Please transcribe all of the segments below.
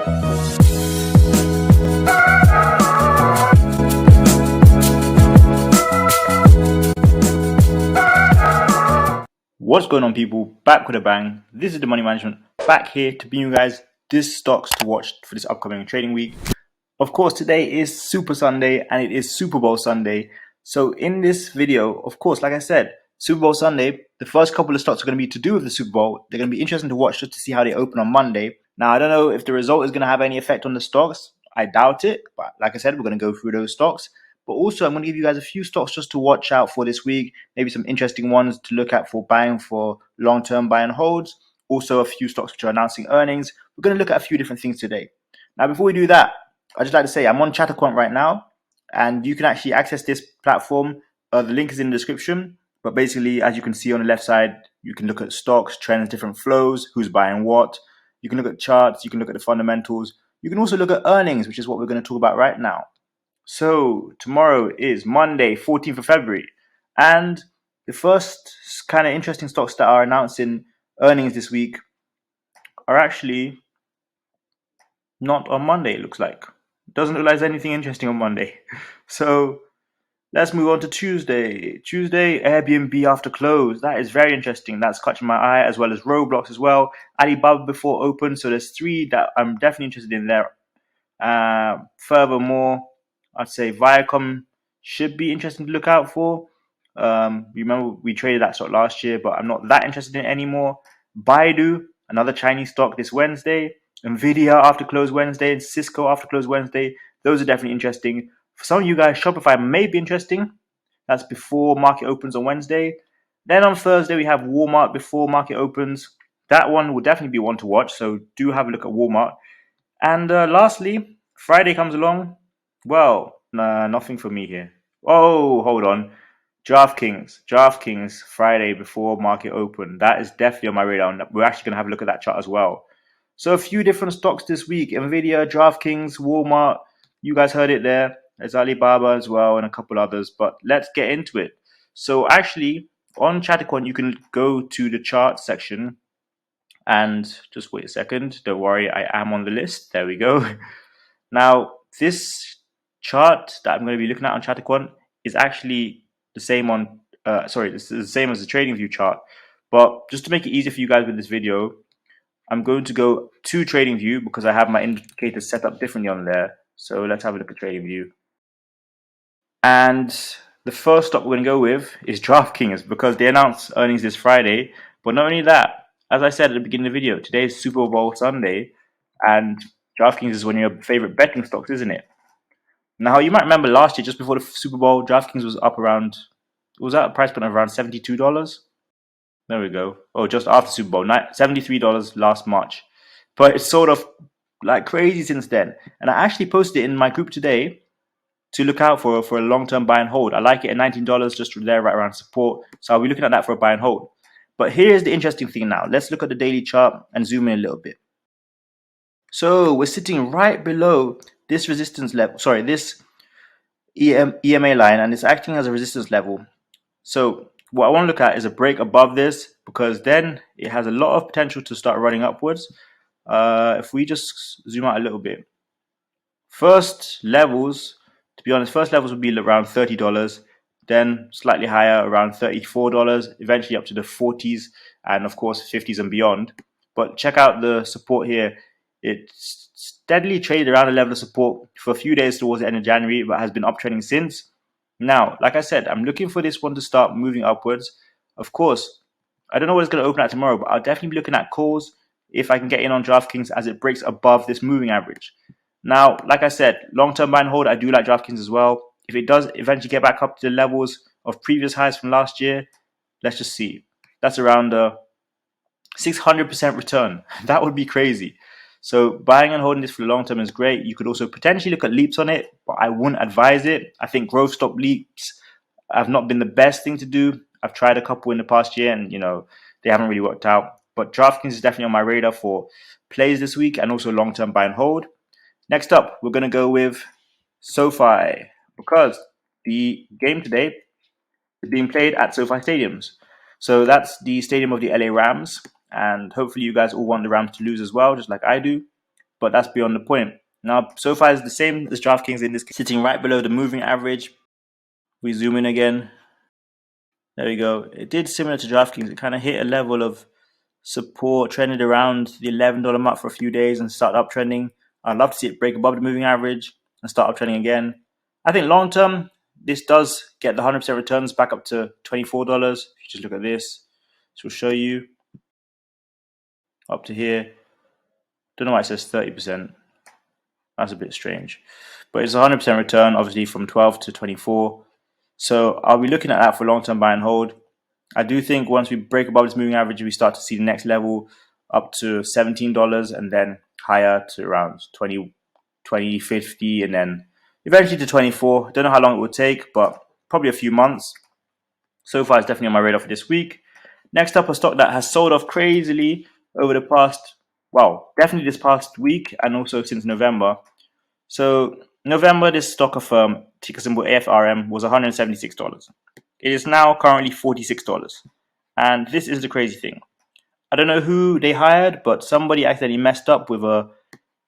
What's going on, people? Back with a bang. This is the Money Management, back here to bring you guys this stocks to watch for this upcoming trading week. Of course, today is Super Sunday and it is Super Bowl Sunday. So in this video, of course, like I said, Super Bowl Sunday, the first couple of stocks are going to be to do with the Super Bowl. They're going to be interesting to watch just to see how they open on Monday. Now, I don't know if the result is going to have any effect on the stocks. I doubt it. But like I said, we're going to go through those stocks. But also, I'm going to give you guys a few stocks just to watch out for this week. Maybe some interesting ones to look at for buying for long-term buy and holds. Also, a few stocks which are announcing earnings. We're going to look at a few different things today. Now, before we do that, I'd just like to say I'm on Chatterquant right now, and you can actually access this platform. The link is in the description. But basically, as you can see on the left side, you can look at stocks, trends, different flows, who's buying what. You can look at charts. You can look at the fundamentals. You can also look at earnings, which is what we're going to talk about right now. So tomorrow is Monday, 14th of February. And the first kind of interesting stocks that are announcing earnings this week are actually not on Monday, it looks like. Doesn't look like there's anything interesting on Monday. So let's move on to Tuesday. Tuesday, Airbnb after close. That is very interesting. That's catching my eye, as well as Roblox as well. Alibaba before open. So there's three that I'm definitely interested in there. Furthermore, I'd say Viacom should be interesting to look out for. Remember, we traded that stock last year, but I'm not that interested in it anymore. Baidu, another Chinese stock this Wednesday. Nvidia after close Wednesday, and Cisco after close Wednesday. Those are definitely interesting. For some of you guys, Shopify may be interesting. That's before market opens on Wednesday. Then on Thursday, we have Walmart before market opens. That one will definitely be one to watch, so do have a look at Walmart. And lastly, Friday comes along. Well, nothing for me here. Oh, hold on. DraftKings, Friday before market open. That is definitely on my radar. And we're actually going to have a look at that chart as well. So a few different stocks this week. Nvidia, DraftKings, Walmart. You guys heard it there. There's Alibaba as well and a couple others. But let's get into it. So actually, on Chatterquant, you can go to the chart section. And just wait a second. Don't worry, I am on the list. There we go. Now, this chart that I'm going to be looking at on Chatterquant is actually the same on, this is the same as the TradingView chart. But just to make it easier for you guys with this video, I'm going to go to TradingView because I have my indicators set up differently on there. So let's have a look at TradingView. And the first stock we're going to go with is DraftKings because they announced earnings this Friday. But not only that, as I said at the beginning of the video, today is Super Bowl Sunday, and DraftKings is one of your favorite betting stocks, isn't it? Now, you might remember last year, just before the Super Bowl, DraftKings was up around, was at a price point of around $72. There we go. Oh, just after Super Bowl, $73 last March. But it's sort of like crazy since then. And I actually posted it in my group today to look out for a long-term buy and hold. I like it at $19, just there right around support. So I'll be looking at that for a buy and hold. But here's the interesting thing now. Let's look at the daily chart and zoom in a little bit. So we're sitting right below this resistance level, this EMA line, and it's acting as a resistance level. So what I want to look at is a break above this, because then it has a lot of potential to start running upwards. If we just zoom out a little bit, first levels would be around $30, then slightly higher around $34, eventually up to the 40s, and of course 50s and beyond. But check out the support here. It's steadily traded around a level of support for a few days towards the end of January, but has been uptrending since. Now, like I said, I'm looking for this one to start moving upwards. Of course, I don't know what it's going to open at tomorrow, but I'll definitely be looking at calls if I can get in on DraftKings as it breaks above this moving average. Now, like I said, long-term buy and hold, I do like DraftKings as well. If it does eventually get back up to the levels of previous highs from last year, let's just see. That's around a 600% return. That would be crazy. So buying and holding this for the long term is great. You could also potentially look at leaps on it, but I wouldn't advise it. I think growth stock leaps have not been the best thing to do. I've tried a couple in the past year and, they haven't really worked out. But DraftKings is definitely on my radar for plays this week and also long-term buy and hold. Next up, we're going to go with SOFI because the game today is being played at SOFI stadiums. So that's the stadium of the LA Rams. And hopefully you guys all want the Rams to lose as well, just like I do. but that's beyond the point. Now, SOFI is the same as DraftKings in this case, sitting right below the moving average. We zoom in again. There we go. It did similar to DraftKings. It kind of hit a level of support, trended around the $11 mark for a few days and started uptrending. I'd love to see it break above the moving average and start uptrending again. I think long term, this does get the 100% returns back up to $24. If you just look at this, this will show you up to here. Don't know why it says 30%. That's a bit strange. But it's a 100% return, obviously, from 12 to 24. So I'll be looking at that for long-term buy and hold. I do think once we break above this moving average, we start to see the next level up to $17 and then higher to around 20, 50, and then eventually to 24. Don't know how long it will take, but probably a few months. SOFI is definitely on my radar for this week. Next up, a stock that has sold off crazily over the past, well, definitely this past week and also since November. So November, this stock of ticker symbol AFRM was $176. It is now currently $46. And this is the crazy thing. I don't know who they hired, but somebody accidentally messed up with a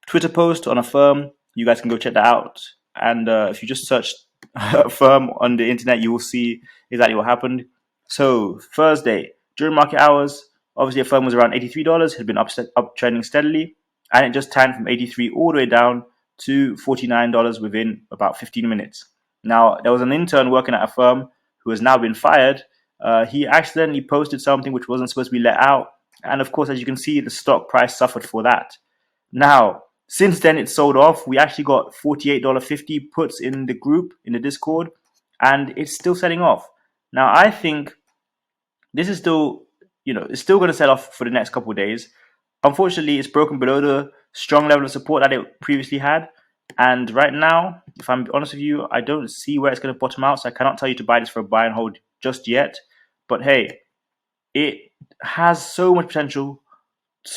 Twitter post on a firm. You guys can go check that out. And if you just search a firm on the internet, you will see exactly what happened. So Thursday, during market hours, obviously a firm was around $83, had been uptrending steadily, and it just tanked from 83 all the way down to $49 within about 15 minutes. Now, there was an intern working at a firm who has now been fired. He accidentally posted something which wasn't supposed to be let out. And of course, as you can see, the stock price suffered for that. Now, since then, it sold off. We actually got $48.50 puts in the group, in the Discord, and it's still selling off. Now, I think this is still, it's still going to sell off for the next couple of days. Unfortunately, it's broken below the strong level of support that it previously had. And right now, if I'm honest with you, I don't see where it's going to bottom out. So I cannot tell you to buy this for a buy and hold just yet. But hey, it has so much potential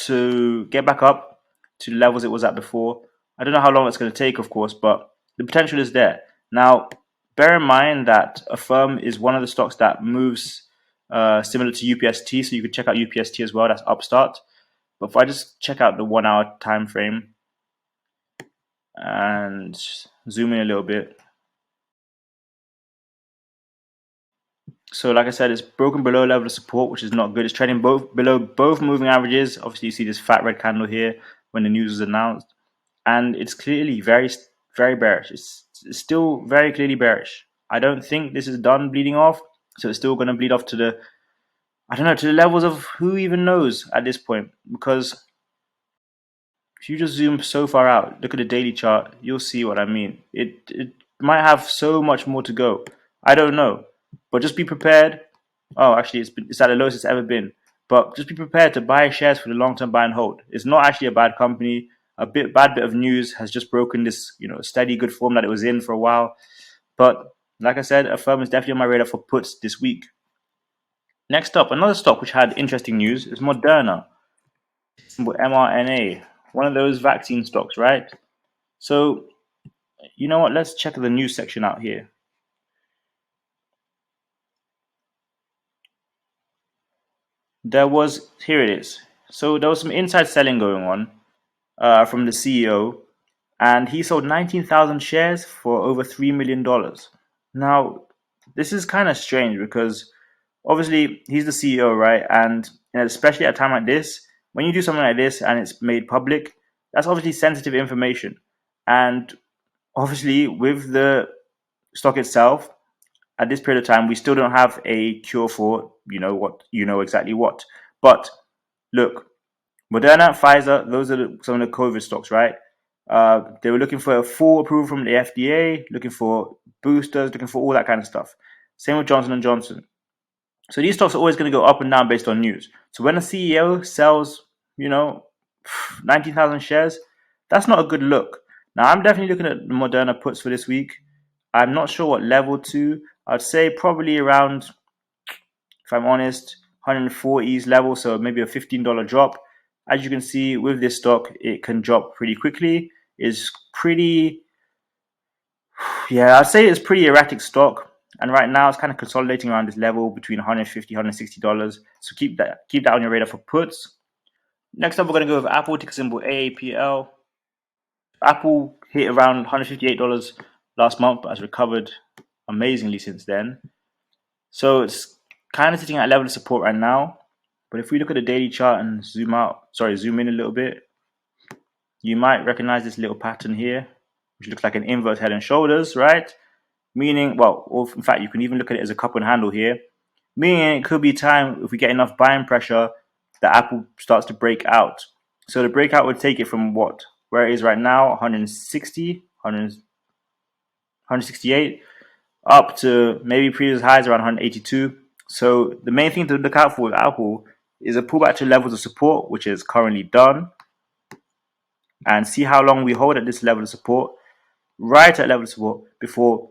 to get back up to the levels it was at before. I don't know how long it's going to take, of course, but the potential is there. Now, bear in mind that a firm is one of the stocks that moves similar to UPST. So you could check out UPST as well. That's Upstart. But if I just check out the 1 hour time frame and zoom in a little bit. So like I said, it's broken below level of support, which is not good. It's trading below both moving averages. Obviously, you see this fat red candle here when the news was announced. And it's clearly very, very bearish. It's still very clearly bearish. I don't think this is done bleeding off. So it's still going to bleed off to the, to the levels of who even knows at this point. Because if you just zoom so far out, look at the daily chart, you'll see what I mean. It might have so much more to go. I don't know. But just be prepared. Oh, actually, it's at the lowest it's ever been. But just be prepared to buy shares for the long-term buy and hold. It's not actually a bad company. Bad bit of news has just broken this, steady good form that it was in for a while. But like I said, a firm is definitely on my radar for puts this week. Next up, another stock which had interesting news is Moderna, MRNA, one of those vaccine stocks, right? So, you know what? Let's check the news section out here. Here it is. So there was some inside selling going on from the CEO, and he sold 19,000 shares for over $3 million. Now, this is kind of strange because obviously he's the CEO, right? And especially at a time like this, when you do something like this and it's made public, that's obviously sensitive information. And obviously with the stock itself, at this period of time, we still don't have a cure for exactly what. But look, Moderna, Pfizer, those are some of the COVID stocks, right? They were looking for a full approval from the FDA, looking for boosters, looking for all that kind of stuff. Same with Johnson & Johnson. So these stocks are always going to go up and down based on news. So when a CEO sells, 19,000 shares, that's not a good look. Now, I'm definitely looking at the Moderna puts for this week. I'm not sure what level to. I'd say probably around, if I'm honest, 140s level, so maybe a $15 drop. As you can see with this stock, it can drop pretty quickly. It's pretty, I'd say it's pretty erratic stock. And right now it's kind of consolidating around this level between $150, $160. So keep that on your radar for puts. Next up, we're going to go with Apple, ticker symbol AAPL. Apple hit around $158 last month, but has recovered amazingly since then. So it's kind of sitting at a level of support right now. But if we look at the daily chart and zoom in a little bit, you might recognize this little pattern here, which looks like an inverse head and shoulders, right? Meaning, well, or in fact, you can even look at it as a cup and handle here, meaning it could be time, if we get enough buying pressure, that Apple starts to break out. So the breakout would take it from where it is right now, 160, 168, up to maybe previous highs around 182. So the main thing to look out for with Apple is a pullback to levels of support, which is currently done, and see how long we hold at this level of support, right at level of support, before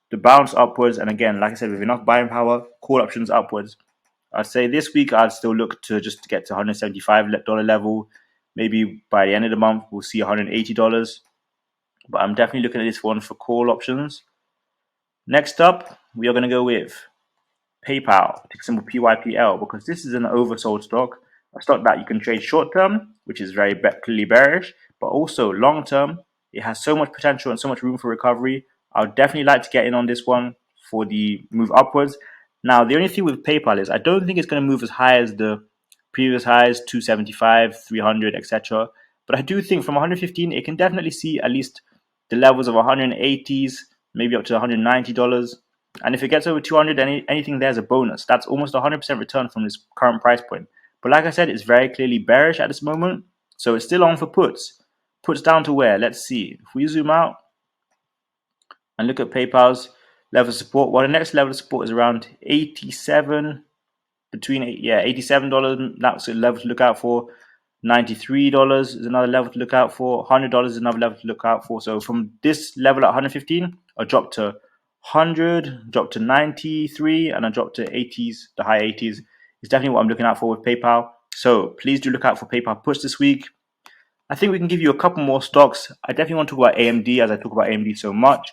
the bounce upwards. And again, like I said, with enough buying power, call options upwards. I'd say this week I'd still look to just get to $175 level. Maybe by the end of the month we'll see $180. But I'm definitely looking at this one for call options. Next up, we are going to go with PayPal, ticker symbol PYPL, because this is an oversold stock, a stock that you can trade short term, which is very clearly bearish, but also long term. It has so much potential and so much room for recovery. I would definitely like to get in on this one for the move upwards. Now, the only thing with PayPal is I don't think it's going to move as high as the previous highs, 275, 300, etc. But I do think from 115, it can definitely see at least the levels of 180s, maybe up to $190. And if it gets over 200, anything there's a bonus. That's almost 100% return from this current price point. But like I said, it's very clearly bearish at this moment. So it's still on for puts. Puts down to where? Let's see. If we zoom out and look at PayPal's level of support, well, the next level of support is around 87, $87. That's a level to look out for. $93 is another level to look out for. $100 is another level to look out for. So from this level at 115, a drop to 100, drop to 93, and a drop to 80s, the high 80s is definitely what I'm looking out for with PayPal. So please do look out for PayPal puts this week. I think we can give you a couple more stocks. I definitely want to talk about AMD, as I talk about AMD so much.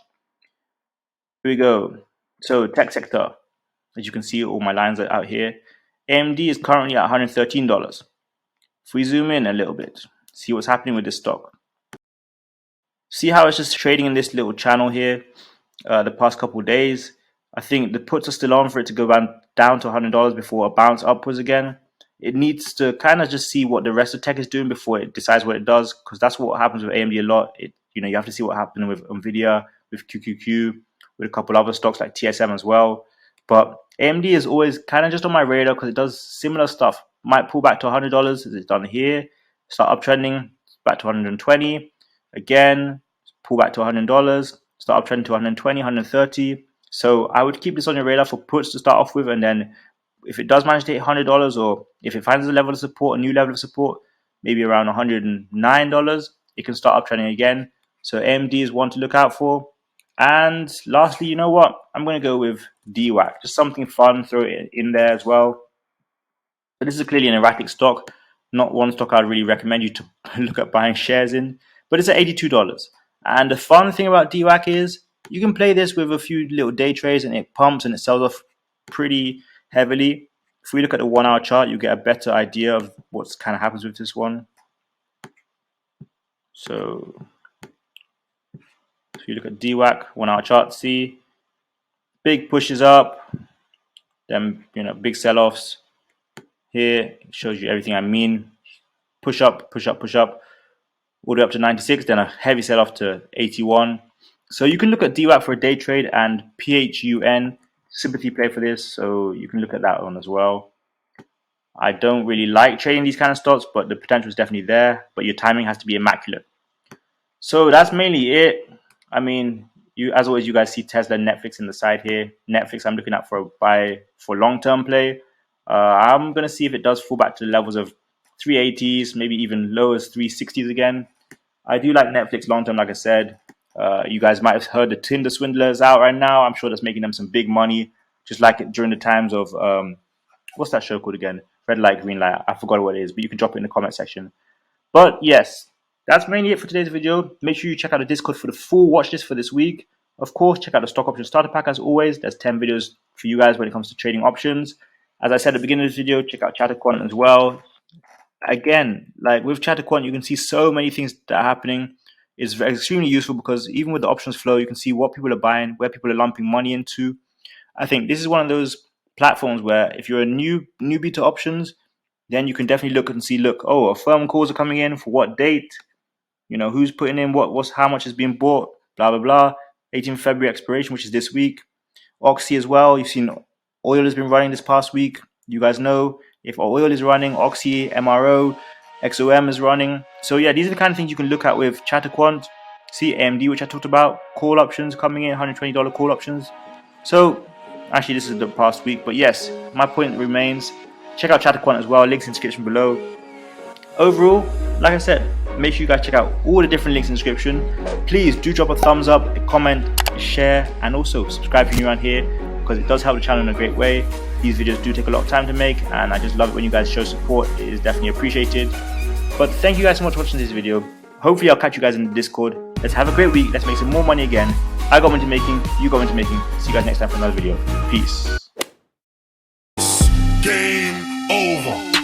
Here we go. So tech sector, as you can see, all my lines are out here. AMD is currently at $113. If we zoom in a little bit, see what's happening with this stock. See how it's just trading in this little channel here the past couple of days. I think the puts are still on for it to go down to $100 before a bounce upwards again. It needs to kind of just see what the rest of tech is doing before it decides what it does, because that's what happens with AMD a lot. You have to see what happened with Nvidia, with QQQ, with a couple other stocks like TSM as well. But AMD is always kind of just on my radar because it does similar stuff. Might pull back to $100 as it's done here, start uptrending back to 120, again pull back to $100, start uptrending to 120, 130. So I would keep this on your radar for puts to start off with, and then if it does manage to hit $100, or if it finds a level of support, a new level of support, maybe around $109, it can start uptrending again. So AMD is one to look out for. And lastly, you know what? I'm going to go with DWAC. Just something fun, throw it in there as well. So this is clearly an erratic stock, not one stock I'd really recommend you to look at buying shares in, but it's at $82. And the fun thing about DWAC is you can play this with a few little day trades and it pumps and it sells off pretty heavily. If we look at the 1 hour chart, you get a better idea of what's kind of happens with this one. So if you look at DWAC 1 hour chart, see big pushes up, then big sell-offs. Here it shows you everything I mean. Push up, push up, push up, all the way up to 96, then a heavy sell-off to 81. So you can look at DWAC for a day trade, and PHUN, sympathy play for this, so you can look at that one as well. I don't really like trading these kind of stocks, but the potential is definitely there, but your timing has to be immaculate. So that's mainly it. I mean, as always, you guys see Tesla, Netflix in the side here. Netflix, I'm looking at for a buy for long-term play. I'm going to see if it does fall back to the levels of 380s, maybe even low as 360s again. I do like Netflix long-term, like I said. You guys might have heard the Tinder swindlers out right now. I'm sure that's making them some big money, just like it during the times of, what's that show called again? Red light, green light. I forgot what it is, but you can drop it in the comment section. But yes, that's mainly it for today's video. Make sure you check out the Discord for the full watch list for this week. Of course, check out the stock option starter pack as always. There's 10 videos for you guys when it comes to trading options. As I said at the beginning of this video, check out Chatterquant as well. Again, like with Chatterquant, you can see so many things that are happening. is extremely useful because even with the options flow, you can see what people are buying, where people are lumping money into. I think this is one of those platforms where if you're a newbie to options, then you can definitely look and see, look, oh, firm calls are coming in for what date, who's putting in how much is being bought, blah blah blah. 18th February expiration, which is this week. Oxy as well. You've seen oil has been running this past week. You guys know if oil is running, Oxy, MRO, XOM is running. So yeah, these are the kind of things you can look at with Chatterquant. See AMD, which I talked about, call options coming in, $120 call options. So actually this is the past week, but yes, my point remains, check out Chatterquant as well, links in the description below. Overall, like I said, make sure you guys check out all the different links in the description. Please do drop a thumbs up, a comment, a share, and also subscribe if you're new around here, because it does help the channel in a great way. These videos do take a lot of time to make, and I just love it when you guys show support. It is definitely appreciated. But thank you guys so much for watching this video. Hopefully I'll catch you guys in the Discord. Let's have a great week. Let's make some more money again. I got into making, you got into making. See you guys next time for another video. Peace. Game over.